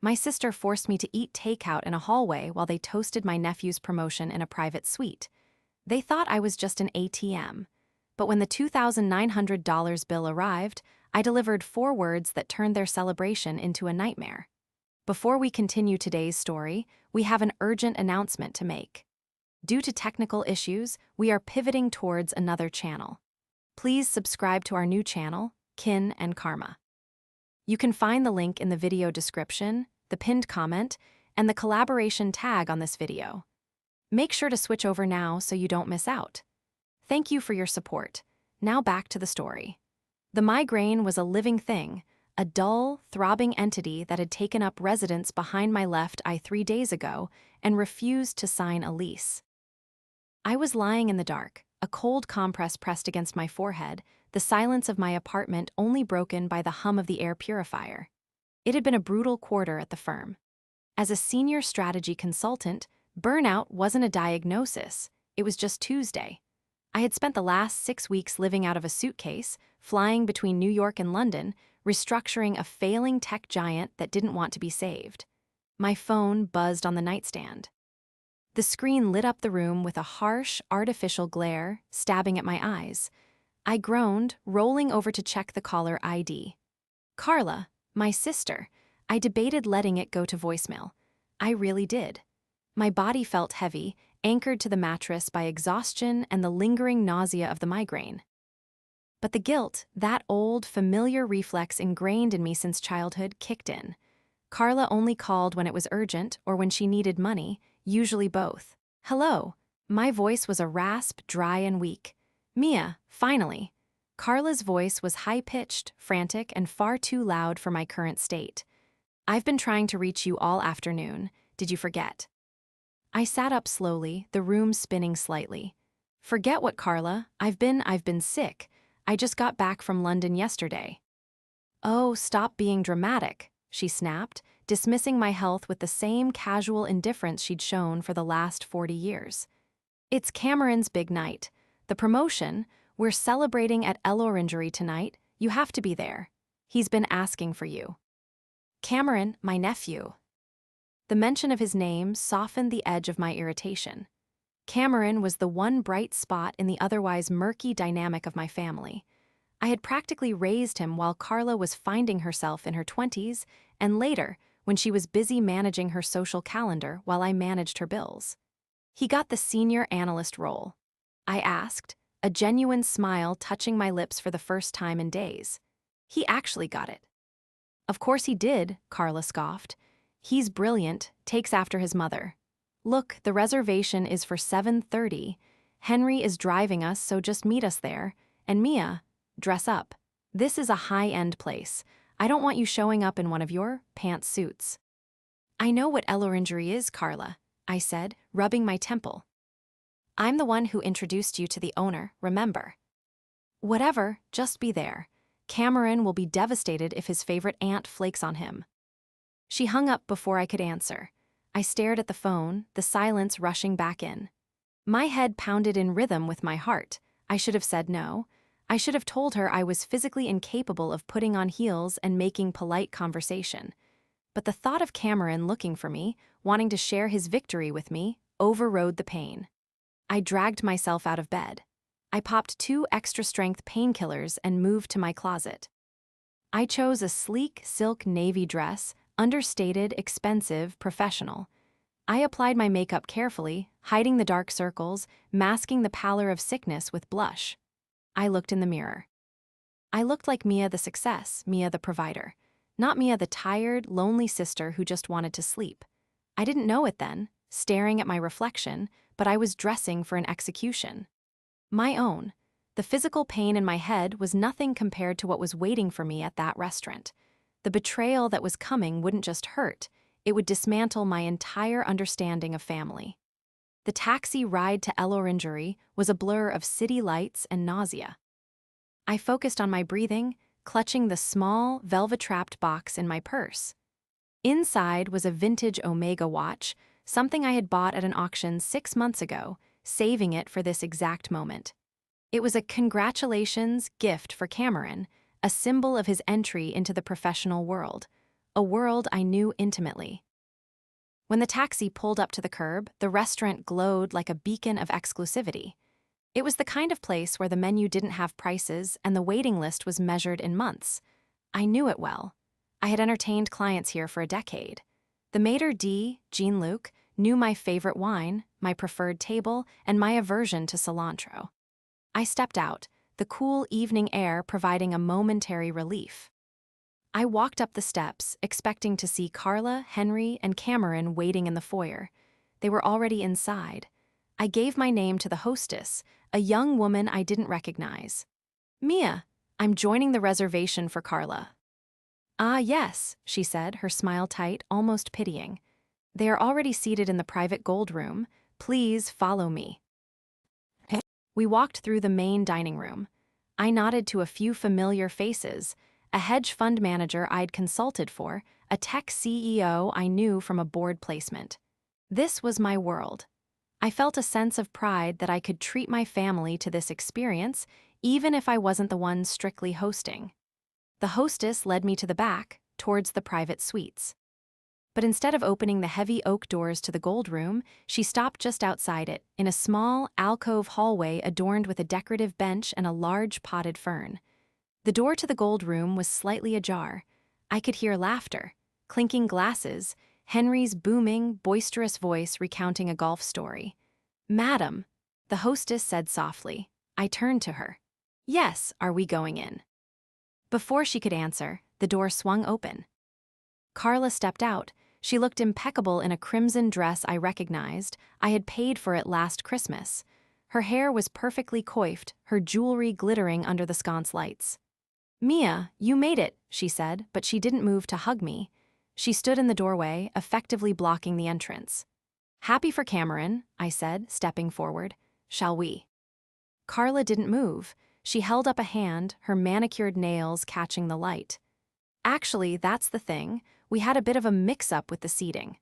My sister forced me to eat takeout in a hallway while they toasted my nephew's promotion in a private suite. They thought I was just an ATM. But when the $2,900 bill arrived, I delivered 4 words that turned their celebration into a nightmare. Before we continue today's story, we have an urgent announcement to make. Due to technical issues, we are pivoting towards another channel. Please subscribe to our new channel, Kin and Karma. You can find the link in the video description, the pinned comment, and the collaboration tag on this video. Make sure to switch over now so you don't miss out. Thank you for your support. Now back to the story. The migraine was a living thing, a dull, throbbing entity that had taken up residence behind my left eye 3 days ago and refused to sign a lease. I was lying in the dark, a cold compress pressed against my forehead, the silence of my apartment only broken by the hum of the air purifier. It had been a brutal quarter at the firm. As a senior strategy consultant, burnout wasn't a diagnosis, it was just Tuesday. I had spent the last 6 weeks living out of a suitcase, flying between New York and London, restructuring a failing tech giant that didn't want to be saved. My phone buzzed on the nightstand. The screen lit up the room with a harsh, artificial glare, stabbing at my eyes. I groaned, rolling over to check the caller ID. Carla, my sister. I debated letting it go to voicemail. I really did. My body felt heavy, anchored to the mattress by exhaustion and the lingering nausea of the migraine. But the guilt, that old, familiar reflex ingrained in me since childhood, kicked in. Carla only called when it was urgent or when she needed money, usually both. Hello. My voice was a rasp, dry and weak. Mia, finally. Carla's voice was high-pitched, frantic, and far too loud for my current state. I've been trying to reach you all afternoon. Did you forget? I sat up slowly, the room spinning slightly. Forget what, Carla? I've been sick. I just got back from London yesterday. Oh, stop being dramatic, she snapped, dismissing my health with the same casual indifference she'd shown for the last 40 years. It's Cameron's big night. The promotion, we're celebrating at L'Orangerie tonight. You have to be there. He's been asking for you. Cameron, my nephew. The mention of his name softened the edge of my irritation. Cameron was the one bright spot in the otherwise murky dynamic of my family. I had practically raised him while Carla was finding herself in her 20s, and later, when she was busy managing her social calendar while I managed her bills. He got the senior analyst role. I asked, a genuine smile touching my lips for the first time in days. He actually got it. Of course he did, Carla scoffed. He's brilliant, takes after his mother. Look, the reservation is for 7:30. Henry is driving us, so just meet us there. And Mia, dress up. This is a high-end place. I don't want you showing up in one of your pantsuits. I know what L'Orangerie is, Carla, I said, rubbing my temple. I'm the one who introduced you to the owner, remember? Whatever, just be there. Cameron will be devastated if his favorite aunt flakes on him. She hung up before I could answer. I stared at the phone, the silence rushing back in. My head pounded in rhythm with my heart. I should have said no. I should have told her I was physically incapable of putting on heels and making polite conversation. But the thought of Cameron looking for me, wanting to share his victory with me, overrode the pain. I dragged myself out of bed. I popped 2 extra-strength painkillers and moved to my closet. I chose a sleek silk navy dress, understated, expensive, professional. I applied my makeup carefully, hiding the dark circles, masking the pallor of sickness with blush. I looked in the mirror. I looked like Mia the success, Mia the provider, not Mia the tired, lonely sister who just wanted to sleep. I didn't know it then, staring at my reflection, but I was dressing for an execution. My own. The physical pain in my head was nothing compared to what was waiting for me at that restaurant. The betrayal that was coming wouldn't just hurt, it would dismantle my entire understanding of family. The taxi ride to L'Orangerie was a blur of city lights and nausea. I focused on my breathing, clutching the small, velvet-wrapped box in my purse. Inside was a vintage Omega watch, something I had bought at an auction 6 months ago, saving it for this exact moment. It was a congratulations gift for Cameron, a symbol of his entry into the professional world. a world I knew intimately. When the taxi pulled up to the curb, the restaurant glowed like a beacon of exclusivity. It was the kind of place where the menu didn't have prices and the waiting list was measured in months. I knew it well. I had entertained clients here for a decade. The maitre d', Jean-Luc, knew my favorite wine, my preferred table, and my aversion to cilantro. I stepped out, the cool evening air providing a momentary relief. I walked up the steps, expecting to see Carla, Henry, and Cameron waiting in the foyer. They were already inside. I gave my name to the hostess, a young woman I didn't recognize. "Mia, I'm joining the reservation for Carla." "Ah, yes," she said, her smile tight, almost pitying. "They are already seated in the private gold room. Please follow me." We walked through the main dining room. I nodded to a few familiar faces, a hedge fund manager I'd consulted for, a tech CEO I knew from a board placement. This was my world. I felt a sense of pride that I could treat my family to this experience, even if I wasn't the one strictly hosting. The hostess led me to the back, towards the private suites. But instead of opening the heavy oak doors to the gold room, she stopped just outside it, in a small, alcove hallway adorned with a decorative bench and a large potted fern. The door to the gold room was slightly ajar. I could hear laughter, clinking glasses, Henry's booming, boisterous voice recounting a golf story. "Madam," the hostess said softly. I turned to her. "Yes, are we going in?" Before she could answer, the door swung open. Carla stepped out. She looked impeccable in a crimson dress I recognized. I had paid for it last Christmas. Her hair was perfectly coiffed, her jewelry glittering under the sconce lights. "Mia, you made it," she said, but she didn't move to hug me. She stood in the doorway, effectively blocking the entrance. "Happy for Cameron," I said, stepping forward. "Shall we?" Carla didn't move. She held up a hand, her manicured nails catching the light. "Actually, that's the thing. We had a bit of a mix-up with the seating."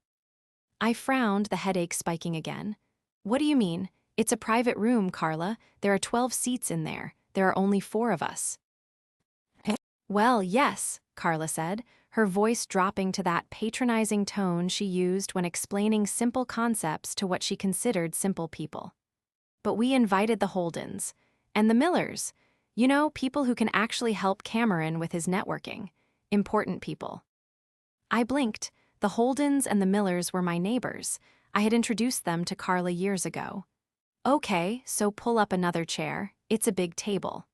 I frowned, the headache spiking again. "What do you mean? It's a private room, Carla. There are 12 seats in there. There are only 4 of us." "Well, yes," Carla said, her voice dropping to that patronizing tone she used when explaining simple concepts to what she considered simple people. "But we invited the Holdens. And the Millers. You know, people who can actually help Cameron with his networking. Important people." I blinked. The Holdens and the Millers were my neighbors. I had introduced them to Carla years ago. "Okay, so pull up another chair. It's a big table."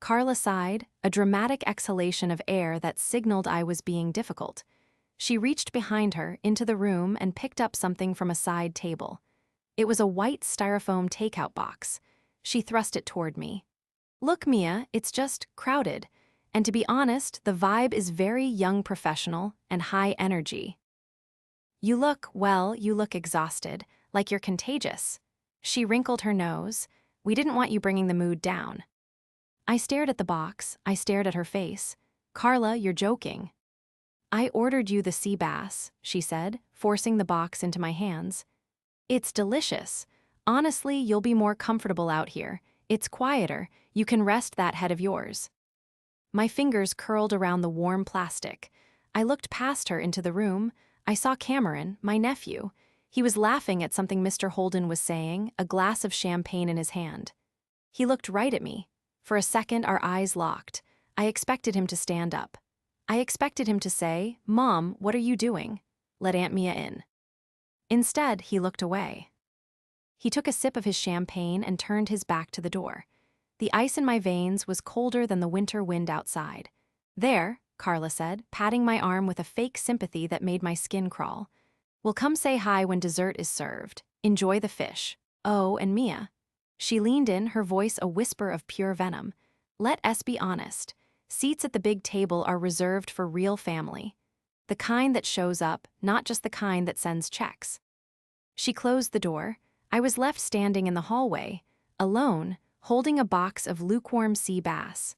Carla sighed, a dramatic exhalation of air that signaled I was being difficult. She reached behind her, into the room, and picked up something from a side table. It was a white styrofoam takeout box. She thrust it toward me. "Look, Mia, it's just crowded. And to be honest, the vibe is very young professional and high energy. You look exhausted, like you're contagious." She wrinkled her nose. "We didn't want you bringing the mood down." I stared at the box. I stared at her face. "Carla, you're joking." "I ordered you the sea bass," she said, forcing the box into my hands. "It's delicious. Honestly, you'll be more comfortable out here. It's quieter. You can rest that head of yours." My fingers curled around the warm plastic. I looked past her into the room. I saw Cameron, my nephew. He was laughing at something Mr. Holden was saying, a glass of champagne in his hand. He looked right at me. For a second, our eyes locked. I expected him to stand up. I expected him to say, "Mom, what are you doing? Let Aunt Mia in." Instead, he looked away. He took a sip of his champagne and turned his back to the door. The ice in my veins was colder than the winter wind outside. "There," Carla said, patting my arm with a fake sympathy that made my skin crawl. "We'll come say hi when dessert is served. Enjoy the fish. Oh, and Mia." She leaned in, her voice a whisper of pure venom. "Let us be honest. Seats at the big table are reserved for real family. The kind that shows up, not just the kind that sends checks." She closed the door. I was left standing in the hallway, alone, holding a box of lukewarm sea bass.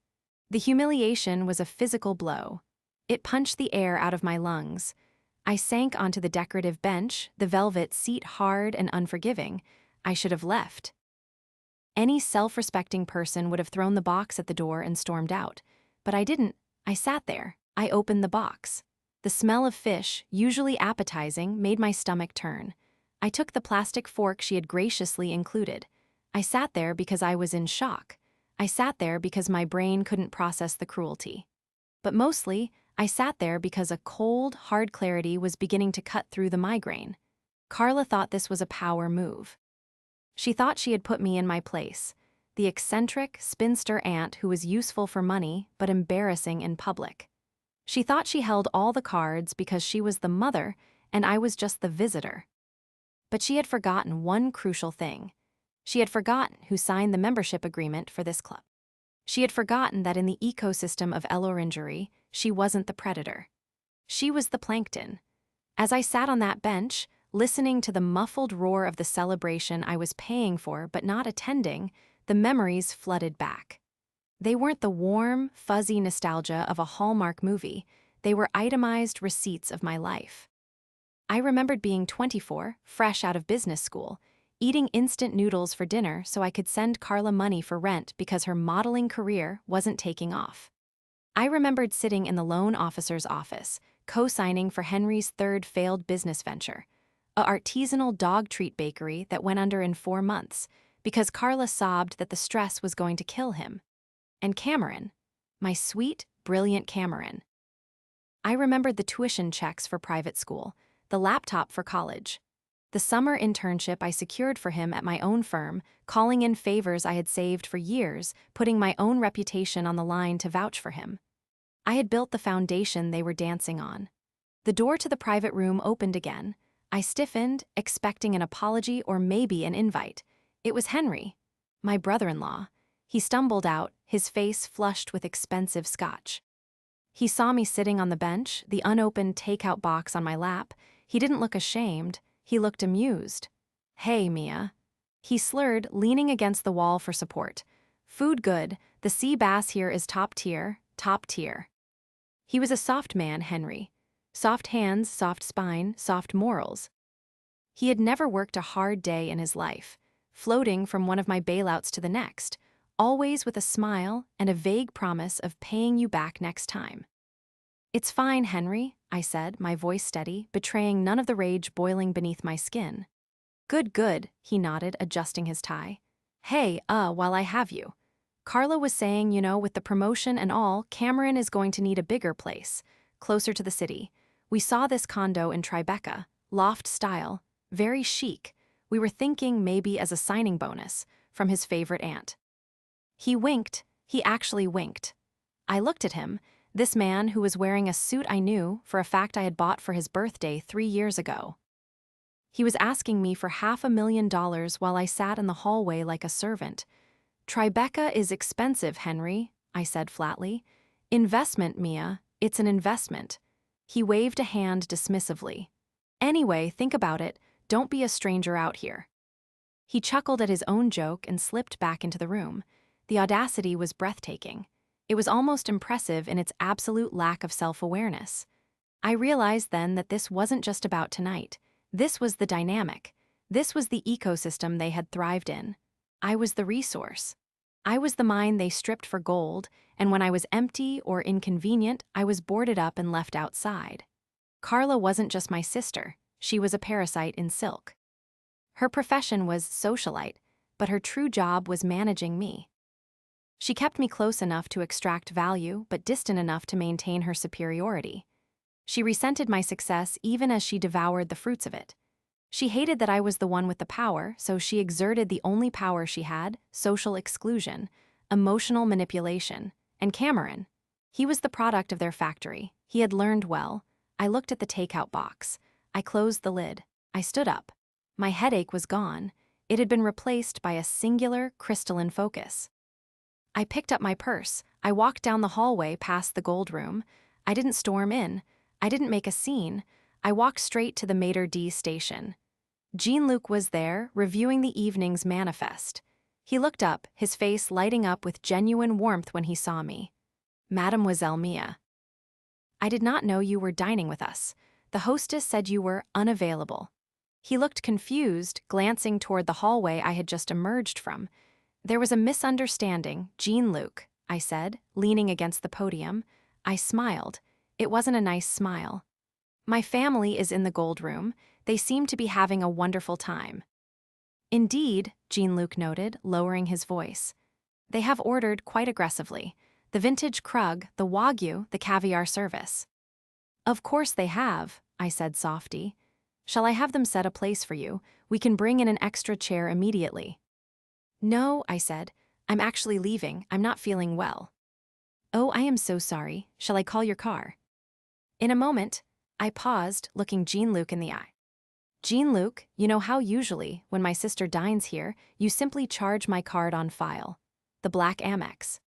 The humiliation was a physical blow. It punched the air out of my lungs. I sank onto the decorative bench, the velvet seat hard and unforgiving. I should have left. Any self-respecting person would have thrown the box at the door and stormed out. But I didn't. I sat there. I opened the box. The smell of fish, usually appetizing, made my stomach turn. I took the plastic fork she had graciously included. I sat there because I was in shock. I sat there because my brain couldn't process the cruelty. But mostly, I sat there because a cold, hard clarity was beginning to cut through the migraine. Carla thought this was a power move. She thought she had put me in my place, the eccentric, spinster aunt who was useful for money but embarrassing in public. She thought she held all the cards because she was the mother and I was just the visitor. But she had forgotten one crucial thing. She had forgotten who signed the membership agreement for this club. She had forgotten that in the ecosystem of Ellorangerie, she wasn't the predator. She was the plankton. As I sat on that bench, listening to the muffled roar of the celebration I was paying for but not attending, the memories flooded back. They weren't the warm, fuzzy nostalgia of a Hallmark movie. They were itemized receipts of my life. I remembered being 24, fresh out of business school, eating instant noodles for dinner so I could send Carla money for rent because her modeling career wasn't taking off. I remembered sitting in the loan officer's office, co-signing for Henry's third failed business venture, a artisanal dog treat bakery that went under in 4 months because Carla sobbed that the stress was going to kill him. And Cameron, my sweet, brilliant Cameron. I remembered the tuition checks for private school, the laptop for college, the summer internship I secured for him at my own firm, calling in favors I had saved for years, putting my own reputation on the line to vouch for him. I had built the foundation they were dancing on. The door to the private room opened again. I stiffened, expecting an apology or maybe an invite. It was Henry, my brother-in-law. He stumbled out, his face flushed with expensive scotch. He saw me sitting on the bench, the unopened takeout box on my lap. He didn't look ashamed. He looked amused. "Hey, Mia." He slurred, leaning against the wall for support. "Food good. The sea bass here is top tier, top tier." He was a soft man, Henry. Soft hands, soft spine, soft morals. He had never worked a hard day in his life, floating from one of my bailouts to the next, always with a smile and a vague promise of paying you back next time. "It's fine, Henry," I said, my voice steady, betraying none of the rage boiling beneath my skin. "Good, good," he nodded, adjusting his tie. "Hey, while I have you. Carla was saying, with the promotion and all, Cameron is going to need a bigger place, closer to the city. We saw this condo in Tribeca, loft style, very chic. We were thinking maybe as a signing bonus, from his favorite aunt." He winked. He actually winked. I looked at him, this man who was wearing a suit I knew for a fact I had bought for his birthday 3 years ago. He was asking me for $500,000 while I sat in the hallway like a servant. "Tribeca is expensive, Henry," I said flatly. "Investment, Mia. It's an investment." He waved a hand dismissively. "Anyway, think about it. Don't be a stranger out here." He chuckled at his own joke and slipped back into the room. The audacity was breathtaking. It was almost impressive in its absolute lack of self-awareness. I realized then that this wasn't just about tonight. This was the dynamic. This was the ecosystem they had thrived in. I was the resource. I was the mine they stripped for gold, and when I was empty or inconvenient, I was boarded up and left outside. Carla wasn't just my sister. She was a parasite in silk. Her profession was socialite, but her true job was managing me. She kept me close enough to extract value, but distant enough to maintain her superiority. She resented my success even as she devoured the fruits of it. She hated that I was the one with the power, so she exerted the only power she had, social exclusion, emotional manipulation. And Cameron. He was the product of their factory. He had learned well. I looked at the takeout box. I closed the lid. I stood up. My headache was gone. It had been replaced by a singular, crystalline focus. I picked up my purse. I walked down the hallway past the gold room. I didn't storm in. I didn't make a scene. I walked straight to the Mater D station. Jean-Luc was there, reviewing the evening's manifest. He looked up, his face lighting up with genuine warmth when he saw me. "Mademoiselle Mia. I did not know you were dining with us. The hostess said you were unavailable." He looked confused, glancing toward the hallway I had just emerged from. "There was a misunderstanding, Jean-Luc," I said, leaning against the podium. I smiled. It wasn't a nice smile. My family is in the gold room. They seem to be having a wonderful time. Indeed, Jean-Luc noted, lowering his voice. They have ordered quite aggressively. The vintage Krug, the Wagyu, the caviar service. Of course they have, I said softy. Shall I have them set a place for you? We can bring in an extra chair immediately. No, I said. I'm actually leaving. I'm not feeling well. Oh, I am so sorry. Shall I call your car? In a moment, I paused, looking Jean-Luc in the eye. Jean-Luc, you know how usually, when my sister dines here, you simply charge my card on file. The black Amex.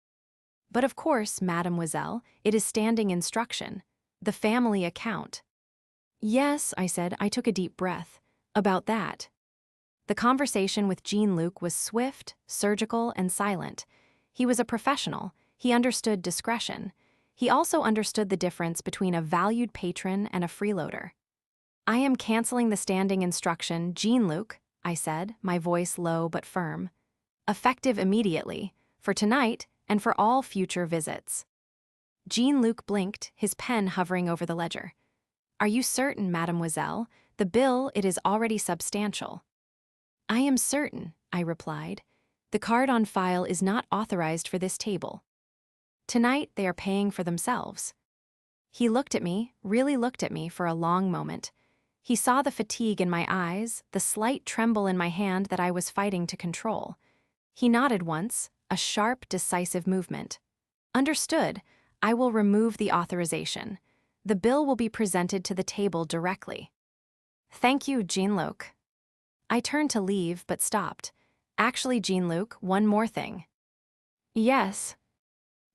But of course, mademoiselle, it is standing instruction. The family account. Yes, I said. I took a deep breath. About that. The conversation with Jean-Luc was swift, surgical, and silent. He was a professional. He understood discretion. He also understood the difference between a valued patron and a freeloader. I am canceling the standing instruction, Jean-Luc, I said, my voice low but firm. Effective immediately, for tonight and for all future visits. Jean-Luc blinked, his pen hovering over the ledger. Are you certain, mademoiselle? The bill, it is already substantial. I am certain, I replied. The card on file is not authorized for this table. Tonight they are paying for themselves. He looked at me, really looked at me for a long moment. He saw the fatigue in my eyes, the slight tremble in my hand that I was fighting to control. He nodded once, a sharp, decisive movement. Understood. I will remove the authorization. The bill will be presented to the table directly. Thank you, Jean-Luc. I turned to leave, but stopped. Actually, Jean-Luc, one more thing. Yes.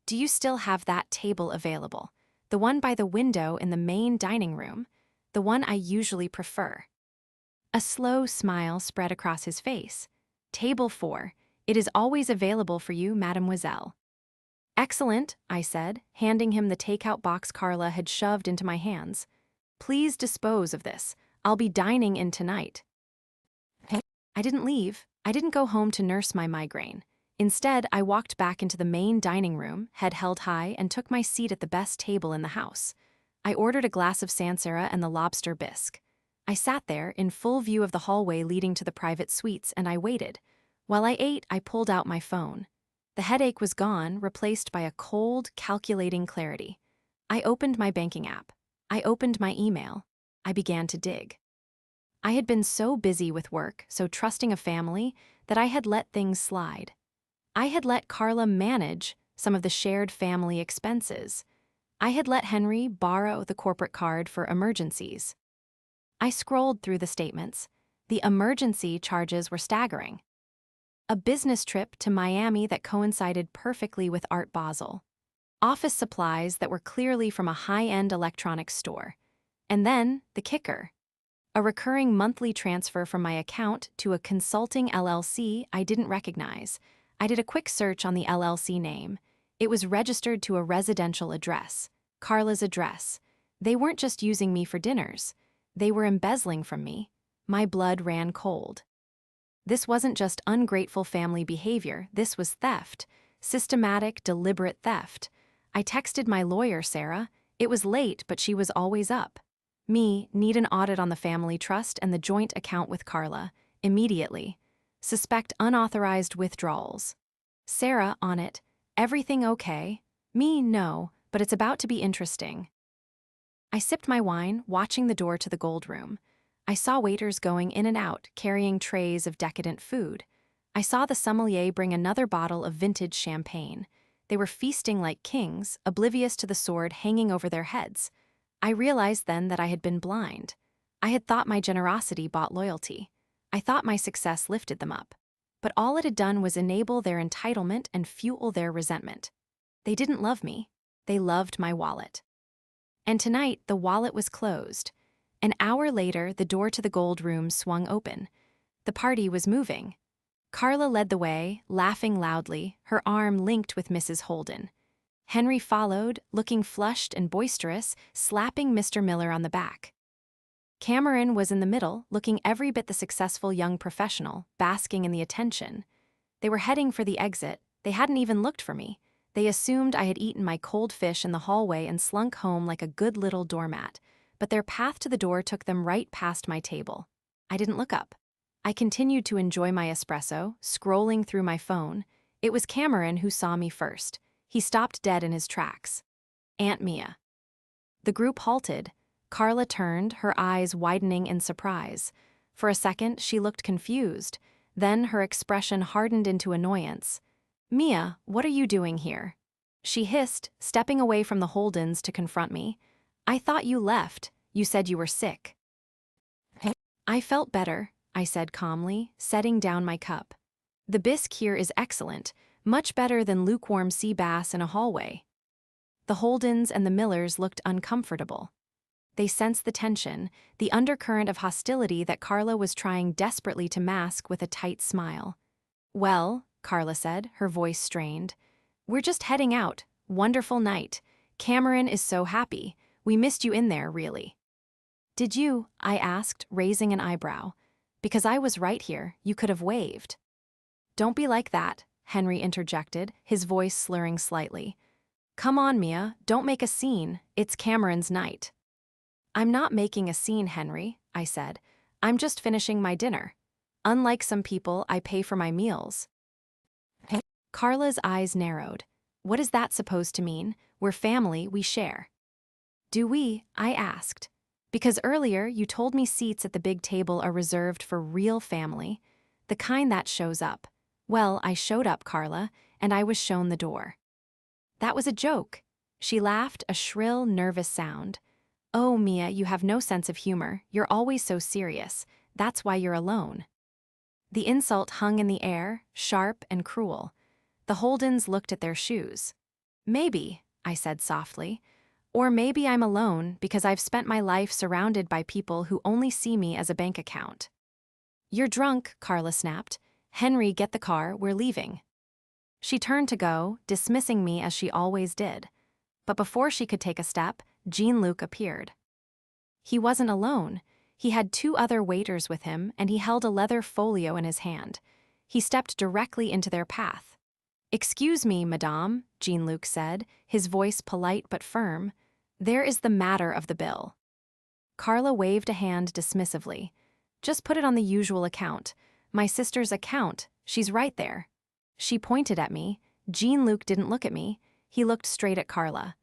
Do you still have that table available? The one by the window in the main dining room? The one I usually prefer. A slow smile spread across his face. Table 4. It is always available for you, mademoiselle. Excellent, I said, handing him the takeout box Carla had shoved into my hands. Please dispose of this. I'll be dining in tonight. I didn't leave. I didn't go home to nurse my migraine. Instead, I walked back into the main dining room, head held high, and took my seat at the best table in the house. I ordered a glass of Sancerre and the lobster bisque. I sat there, in full view of the hallway leading to the private suites, and I waited. While I ate, I pulled out my phone. The headache was gone, replaced by a cold, calculating clarity. I opened my banking app. I opened my email. I began to dig. I had been so busy with work, so trusting a family, that I had let things slide. I had let Carla manage some of the shared family expenses. I had let Henry borrow the corporate card for emergencies. I scrolled through the statements. The emergency charges were staggering. A business trip to Miami that coincided perfectly with Art Basel. Office supplies that were clearly from a high-end electronics store. And then, the kicker. A recurring monthly transfer from my account to a consulting LLC I didn't recognize. I did a quick search on the LLC name. It was registered to a residential address, Carla's address. They weren't just using me for dinners. They were embezzling from me. My blood ran cold. This wasn't just ungrateful family behavior, this was theft. Systematic, deliberate theft. I texted my lawyer, Sarah. It was late, but she was always up. Me, need an audit on the family trust and the joint account with Carla. Immediately. Suspect unauthorized withdrawals. Sarah, on it. Everything okay? Me, no, but it's about to be interesting. I sipped my wine, watching the door to the gold room. I saw waiters going in and out, carrying trays of decadent food. I saw the sommelier bring another bottle of vintage champagne. They were feasting like kings, oblivious to the sword hanging over their heads. I realized then that I had been blind. I had thought my generosity bought loyalty. I thought my success lifted them up. But all it had done was enable their entitlement and fuel their resentment. They didn't love me. They loved my wallet. And tonight, the wallet was closed. An hour later, the door to the gold room swung open. The party was moving. Carla led the way, laughing loudly, her arm linked with Mrs. Holden. Henry followed, looking flushed and boisterous, slapping Mr. Miller on the back. Cameron was in the middle, looking every bit the successful young professional, basking in the attention. They were heading for the exit. They hadn't even looked for me. They assumed I had eaten my cold fish in the hallway and slunk home like a good little doormat. but their path to the door took them right past my table. I didn't look up. I continued to enjoy my espresso, scrolling through my phone. It was Cameron who saw me first. He stopped dead in his tracks. Aunt Mia. The group halted. Carla turned, her eyes widening in surprise. For a second, she looked confused. Then her expression hardened into annoyance. "Mia, what are you doing here?" She hissed, stepping away from the Holdens to confront me. "I thought you left. You said you were sick." "I felt better," I said calmly, setting down my cup. "The bisque here is excellent, much better than lukewarm sea bass in a hallway." The Holdens and the Millers looked uncomfortable. They sensed the tension, the undercurrent of hostility that Carla was trying desperately to mask with a tight smile. "Well," Carla said, her voice strained, "we're just heading out. Wonderful night. Cameron is so happy. We missed you in there, really." "Did you?" I asked, raising an eyebrow. "Because I was right here, you could have waved." "Don't be like that," Henry interjected, his voice slurring slightly. "Come on, Mia, don't make a scene. It's Cameron's night." "I'm not making a scene, Henry," I said. "I'm just finishing my dinner. Unlike some people, I pay for my meals." Carla's eyes narrowed. "What is that supposed to mean? We're family, we share." "Do we?" I asked. "Because earlier you told me seats at the big table are reserved for real family, the kind that shows up. Well, I showed up, Carla, and I was shown the door." "That was a joke." She laughed, a shrill, nervous sound. "Oh, Mia, you have no sense of humor. You're always so serious. That's why you're alone." The insult hung in the air, sharp and cruel. The Holdens looked at their shoes. "Maybe," I said softly. "Or maybe I'm alone because I've spent my life surrounded by people who only see me as a bank account." "You're drunk," Carla snapped. "Henry, get the car, we're leaving." She turned to go, dismissing me as she always did. But before she could take a step, Jean-Luc appeared. He wasn't alone. He had two other waiters with him, and he held a leather folio in his hand. He stepped directly into their path. "Excuse me, madame," Jean-Luc said, his voice polite but firm. "There is the matter of the bill." Carla waved a hand dismissively. "Just put it on the usual account. My sister's account, she's right there." She pointed at me. Jean-Luc didn't look at me. He looked straight at Carla.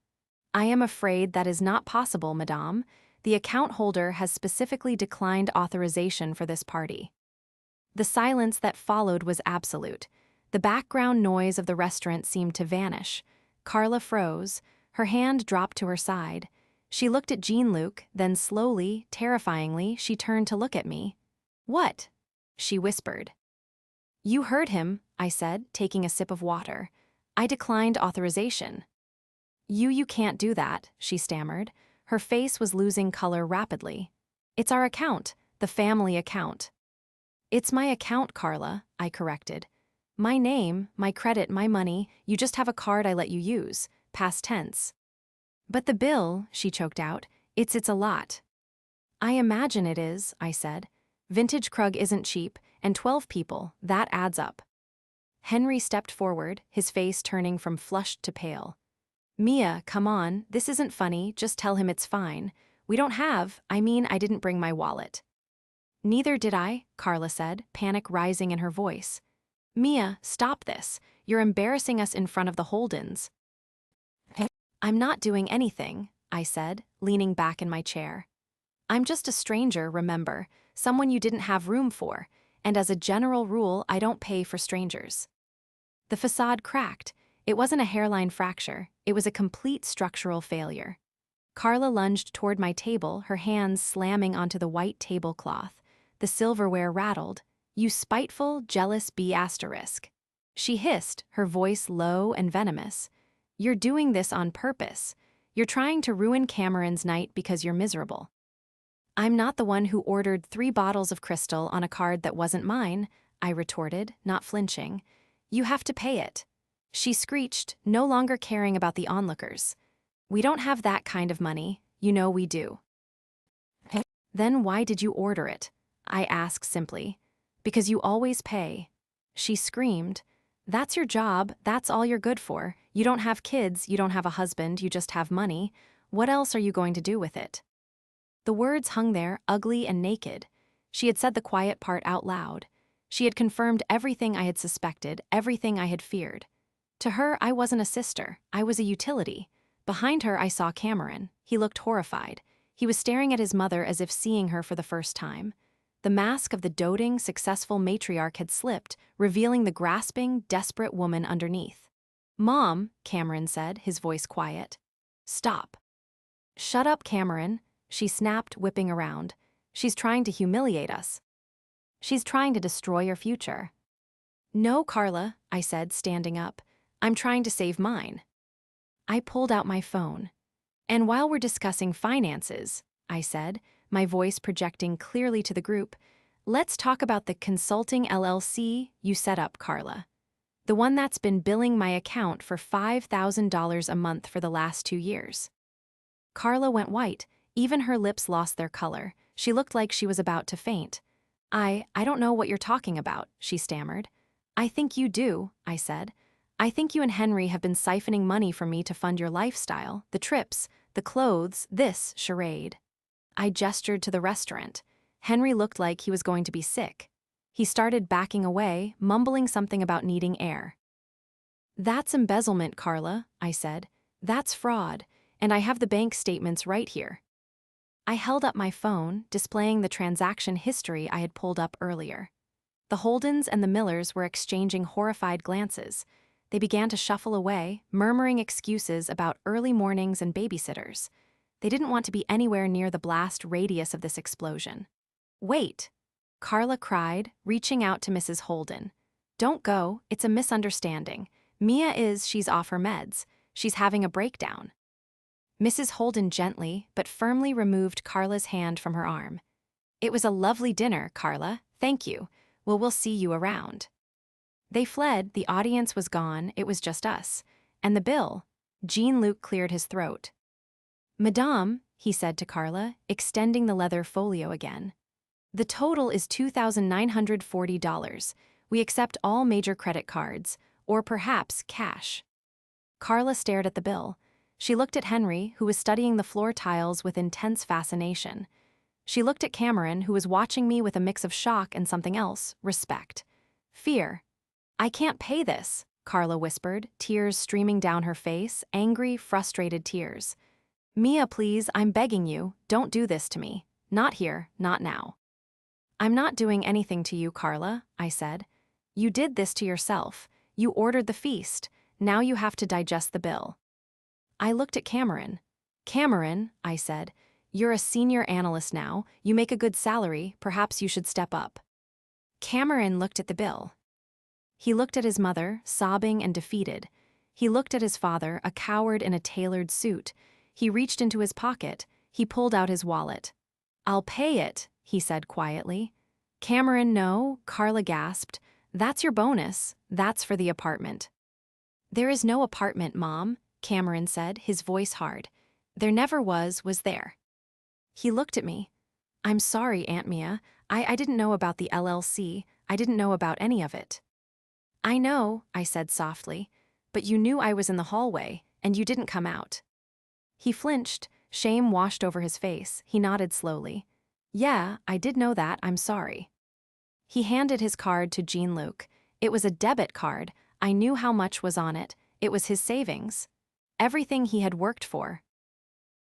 "I am afraid that is not possible, madame. The account holder has specifically declined authorization for this party." The silence that followed was absolute. The background noise of the restaurant seemed to vanish. Carla froze. Her hand dropped to her side. She looked at Jean-Luc, then slowly, terrifyingly, she turned to look at me. "What?" she whispered. "You heard him," I said, taking a sip of water. "I declined authorization." You can't do that," she stammered. Her face was losing color rapidly. "It's our account, the family account." "It's my account, Carla," I corrected. "My name, my credit, my money, you just have a card I let you use, past tense." "But the bill," she choked out, it's a lot." "I imagine it is," I said. "Vintage Krug isn't cheap, and 12 people, that adds up." Henry stepped forward, his face turning from flushed to pale. "Mia, come on, this isn't funny, just tell him it's fine. I didn't bring my wallet." "Neither did I," Carla said, panic rising in her voice. "Mia, stop this. You're embarrassing us in front of the Holdens." "I'm not doing anything," I said, leaning back in my chair. "I'm just a stranger, remember, someone you didn't have room for, and as a general rule, I don't pay for strangers." The facade cracked. It wasn't a hairline fracture, it was a complete structural failure. Carla lunged toward my table, her hands slamming onto the white tablecloth. The silverware rattled. "You spiteful, jealous B***." She hissed, her voice low and venomous. "You're doing this on purpose. You're trying to ruin Cameron's night because you're miserable." "I'm not the one who ordered 3 bottles of crystal on a card that wasn't mine," I retorted, not flinching. "You have to pay it." She screeched, no longer caring about the onlookers. "We don't have that kind of money, you know we do." "Then why did you order it?" I asked simply. "Because you always pay." She screamed. "That's your job, that's all you're good for. You don't have kids, you don't have a husband, you just have money. What else are you going to do with it?" The words hung there, ugly and naked. She had said the quiet part out loud. She had confirmed everything I had suspected, everything I had feared. To her, I wasn't a sister. I was a utility. Behind her, I saw Cameron. He looked horrified. He was staring at his mother as if seeing her for the first time. The mask of the doting, successful matriarch had slipped, revealing the grasping, desperate woman underneath. "Mom," Cameron said, his voice quiet. "Stop." "Shut up, Cameron," she snapped, whipping around. "She's trying to humiliate us. She's trying to destroy your future." "No, Carla," I said, standing up. "I'm trying to save mine." I pulled out my phone. "And while we're discussing finances," I said, my voice projecting clearly to the group, "let's talk about the consulting LLC you set up, Carla. The one that's been billing my account for $5,000 a month for the last 2 years." Carla went white. Even her lips lost their color. She looked like she was about to faint. I don't know what you're talking about," she stammered. "I think you do," I said. "I think you and Henry have been siphoning money from me to fund your lifestyle, the trips, the clothes, this charade." I gestured to the restaurant. Henry looked like he was going to be sick. He started backing away, mumbling something about needing air. "That's embezzlement, Carla," I said. "That's fraud, and I have the bank statements right here." I held up my phone, displaying the transaction history I had pulled up earlier. The Holdens and the Millers were exchanging horrified glances. They began to shuffle away, murmuring excuses about early mornings and babysitters. They didn't want to be anywhere near the blast radius of this explosion. "Wait!" Carla cried, reaching out to Mrs. Holden. "Don't go, it's a misunderstanding. She's off her meds. She's having a breakdown." Mrs. Holden gently but firmly removed Carla's hand from her arm. "It was a lovely dinner, Carla. Thank you. Well, we'll see you around." They fled, the audience was gone, it was just us. And the bill? Jean-Luc cleared his throat. "Madame," he said to Carla, extending the leather folio again. "The total is $2,940. We accept all major credit cards, or perhaps cash." Carla stared at the bill. She looked at Henry, who was studying the floor tiles with intense fascination. She looked at Cameron, who was watching me with a mix of shock and something else, respect. Fear. "I can't pay this," Carla whispered, tears streaming down her face, angry, frustrated tears. "Mia, please, I'm begging you, don't do this to me. Not here, not now." "I'm not doing anything to you, Carla," I said. "You did this to yourself. You ordered the feast. Now you have to digest the bill." I looked at Cameron. "Cameron," I said, "you're a senior analyst now. You make a good salary. Perhaps you should step up." Cameron looked at the bill. He looked at his mother, sobbing and defeated. He looked at his father, a coward in a tailored suit. He reached into his pocket. He pulled out his wallet. "I'll pay it," he said quietly. "Cameron, no," Carla gasped. "That's your bonus. That's for the apartment." "There is no apartment, Mom," Cameron said, his voice hard. "There never was there." He looked at me. "I'm sorry, Aunt Mia. I didn't know about the LLC. I didn't know about any of it." "I know," I said softly, "but you knew I was in the hallway, and you didn't come out." He flinched. Shame washed over his face. He nodded slowly. "Yeah, I did know that. I'm sorry." He handed his card to Jean-Luc. It was a debit card. I knew how much was on it. It was his savings. Everything he had worked for.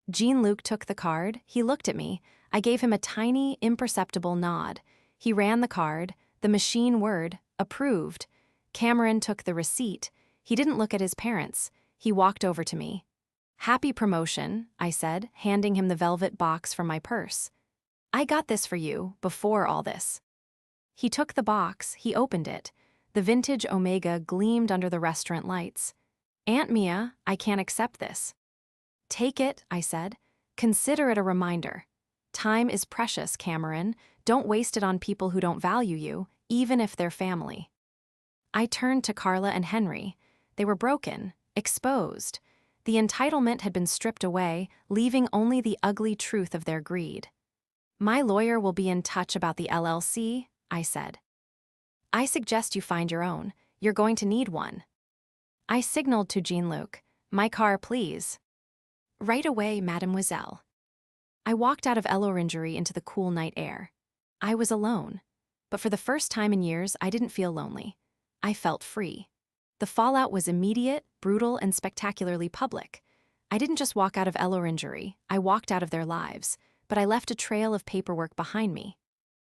Jean-Luc took the card. He looked at me. I gave him a tiny, imperceptible nod. He ran the card. The machine word, approved. Cameron took the receipt. He didn't look at his parents. He walked over to me. "Happy promotion," I said, handing him the velvet box from my purse. "I got this for you, before all this." He took the box. He opened it. The vintage Omega gleamed under the restaurant lights. "Aunt Mia, I can't accept this." "Take it," I said. "Consider it a reminder. Time is precious, Cameron. Don't waste it on people who don't value you, even if they're family." I turned to Carla and Henry. They were broken, exposed. The entitlement had been stripped away, leaving only the ugly truth of their greed. "My lawyer will be in touch about the LLC," I said. "I suggest you find your own. You're going to need one." I signaled to Jean-Luc. "My car, please." "Right away, mademoiselle." I walked out of Ellorangery into the cool night air. I was alone. But for the first time in years, I didn't feel lonely. I felt free. The fallout was immediate, brutal, and spectacularly public. I didn't just walk out of Ellorangery, I walked out of their lives, but I left a trail of paperwork behind me.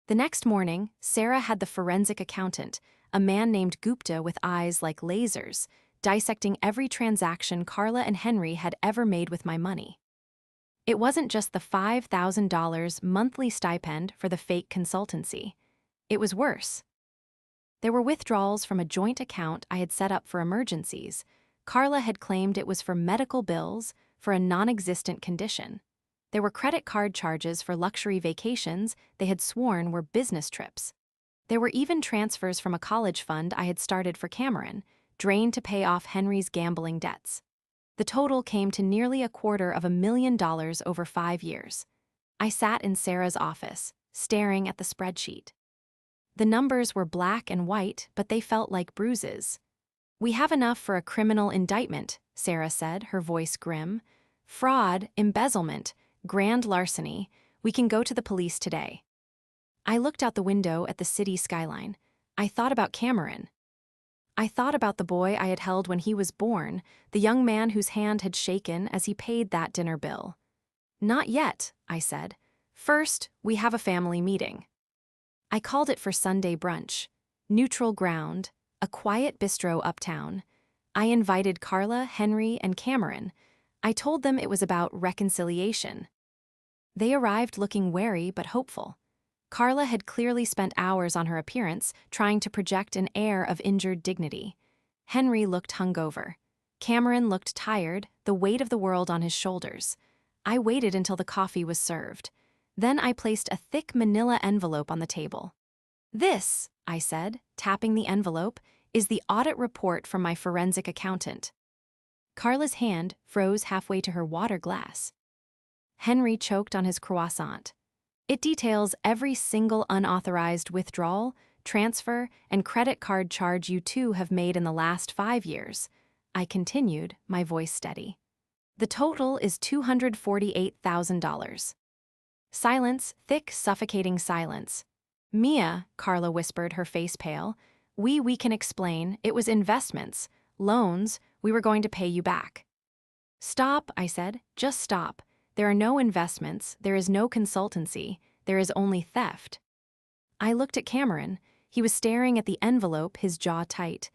The next morning, Sarah had the forensic accountant, a man named Gupta with eyes like lasers, dissecting every transaction Carla and Henry had ever made with my money. It wasn't just the $5,000 monthly stipend for the fake consultancy. It was worse. There were withdrawals from a joint account I had set up for emergencies. Carla had claimed it was for medical bills for a non-existent condition. There were credit card charges for luxury vacations they had sworn were business trips. There were even transfers from a college fund I had started for Cameron, drained to pay off Henry's gambling debts. The total came to nearly $250,000 over 5 years. I sat in Sarah's office, staring at the spreadsheet. The numbers were black and white, but they felt like bruises. "We have enough for a criminal indictment," Sarah said, her voice grim. "Fraud, embezzlement, grand larceny. We can go to the police today." I looked out the window at the city skyline. I thought about Cameron. I thought about the boy I had held when he was born, the young man whose hand had shaken as he paid that dinner bill. "Not yet," I said. "First, we have a family meeting." I called it for Sunday brunch. Neutral ground, a quiet bistro uptown. I invited Carla, Henry, and Cameron. I told them it was about reconciliation. They arrived looking wary but hopeful. Carla had clearly spent hours on her appearance, trying to project an air of injured dignity. Henry looked hungover. Cameron looked tired, the weight of the world on his shoulders. I waited until the coffee was served. Then I placed a thick manila envelope on the table. "This," I said, tapping the envelope, "is the audit report from my forensic accountant." Carla's hand froze halfway to her water glass. Henry choked on his croissant. "It details every single unauthorized withdrawal, transfer, and credit card charge you two have made in the last 5 years. I continued, my voice steady. "The total is $248,000. Silence, thick, suffocating silence. "Mia," Carla whispered, her face pale, we can explain. It was investments, loans, we were going to pay you back." "Stop," I said, "just stop. There are no investments, there is no consultancy, there is only theft." I looked at Cameron. He was staring at the envelope, his jaw tight.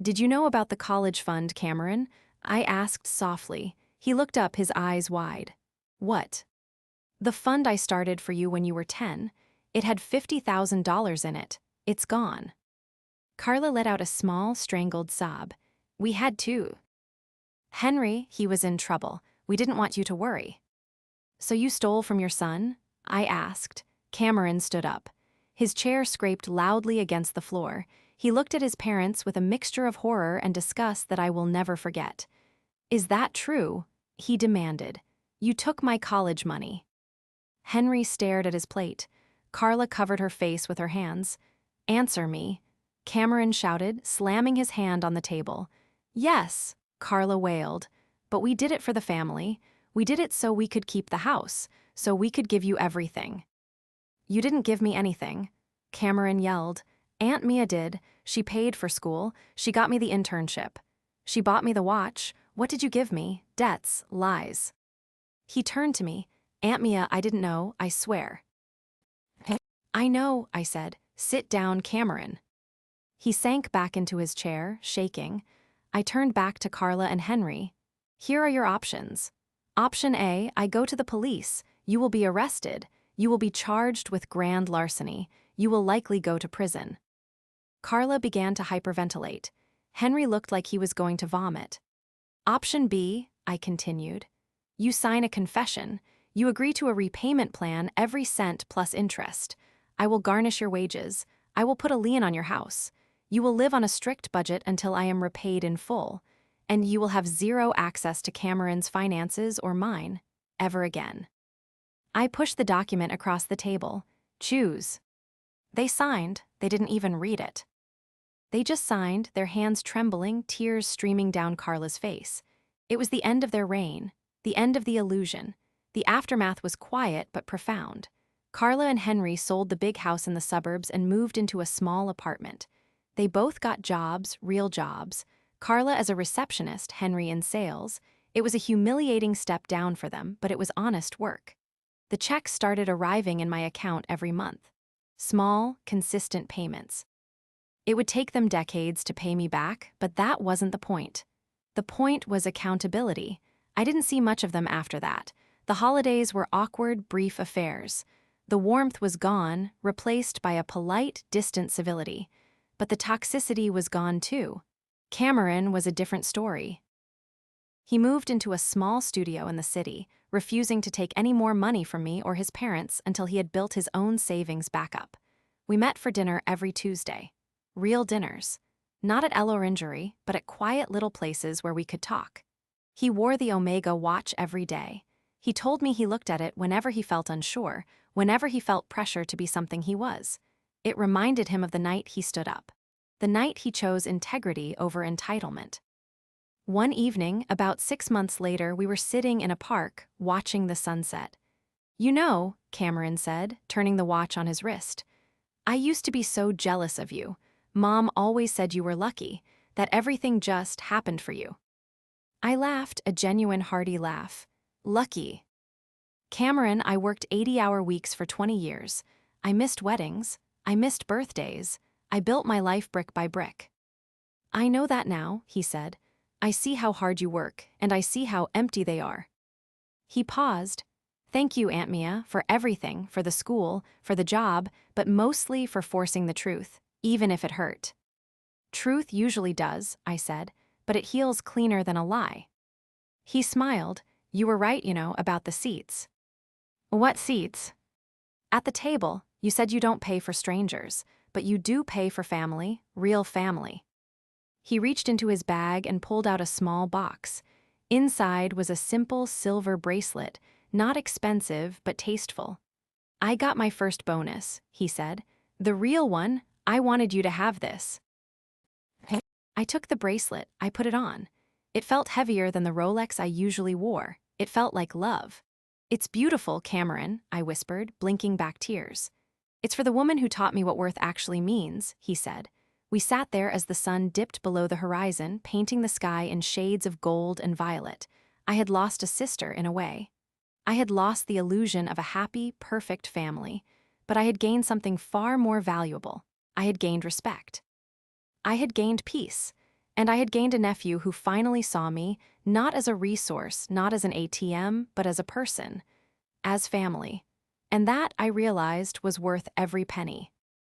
"Did you know about the college fund, Cameron?" I asked softly. He looked up, his eyes wide. "What?" "The fund I started for you when you were 10. It had $50,000 in it. It's gone." Carla let out a small, strangled sob. "We had too. Henry, he was in trouble. We didn't want you to worry." "So you stole from your son?" I asked. Cameron stood up. His chair scraped loudly against the floor. He looked at his parents with a mixture of horror and disgust that I will never forget. "Is that true?" he demanded. "You took my college money." Henry stared at his plate. Carla covered her face with her hands. "Answer me," Cameron shouted, slamming his hand on the table. "Yes," Carla wailed, "but we did it for the family. We did it so we could keep the house, so we could give you everything." "You didn't give me anything," Cameron yelled. "Aunt Mia did. She paid for school. She got me the internship. She bought me the watch. What did you give me? Debts, lies." He turned to me. "Aunt Mia, I didn't know, I swear." "I know," I said. "Sit down, Cameron." He sank back into his chair, shaking. I turned back to Carla and Henry. "Here are your options. Option A, I go to the police. You will be arrested. You will be charged with grand larceny. You will likely go to prison." Carla began to hyperventilate. Henry looked like he was going to vomit. "Option B," I continued. "You sign a confession. You agree to a repayment plan, every cent plus interest. I will garnish your wages. I will put a lien on your house. You will live on a strict budget until I am repaid in full. And you will have zero access to Cameron's finances or mine, ever again." I pushed the document across the table. "Choose." They signed. They didn't even read it. They just signed, their hands trembling, tears streaming down Carla's face. It was the end of their reign, the end of the illusion. The aftermath was quiet but profound. Carla and Henry sold the big house in the suburbs and moved into a small apartment. They both got jobs, real jobs. Carla as a receptionist, Henry in sales. It was a humiliating step down for them, but it was honest work. The checks started arriving in my account every month. Small, consistent payments. It would take them decades to pay me back, but that wasn't the point. The point was accountability. I didn't see much of them after that. The holidays were awkward, brief affairs. The warmth was gone, replaced by a polite, distant civility. But the toxicity was gone too. Cameron was a different story. He moved into a small studio in the city, refusing to take any more money from me or his parents until he had built his own savings back up. We met for dinner every Tuesday. Real dinners. Not at El Orangery, but at quiet little places where we could talk. He wore the Omega watch every day. He told me he looked at it whenever he felt unsure, whenever he felt pressure to be something he was. It reminded him of the night he stood up. The night he chose integrity over entitlement. One evening, about 6 months later, we were sitting in a park, watching the sunset. "You know," Cameron said, turning the watch on his wrist, "I used to be so jealous of you. Mom always said you were lucky, that everything just happened for you." I laughed, a genuine hearty laugh. Lucky. Cameron, I worked 80-hour weeks for 20 years. I missed weddings. I missed birthdays. I built my life brick by brick. "I know that now," he said. "I see how hard you work, and I see how empty they are." He paused. "Thank you, Aunt Mia, for everything, for the school, for the job, but mostly for forcing the truth, even if it hurt." "Truth usually does," I said, "but it heals cleaner than a lie." He smiled. "You were right, about the seats." "What seats?" "At the table, you said you don't pay for strangers, but you do pay for family, real family." He reached into his bag and pulled out a small box. Inside was a simple silver bracelet, not expensive but tasteful. "I got my first bonus," he said. "The real one. I wanted you to have this." I took the bracelet. I put it on. It felt heavier than the Rolex I usually wore. It felt like love. "It's beautiful, Cameron," I whispered, blinking back tears. "It's for the woman who taught me what worth actually means," he said. We sat there as the sun dipped below the horizon, painting the sky in shades of gold and violet. I had lost a sister in a way. I had lost the illusion of a happy, perfect family. But I had gained something far more valuable. I had gained respect. I had gained peace. And I had gained a nephew who finally saw me, not as a resource, not as an ATM, but as a person. As family. And that, I realized, was worth every penny.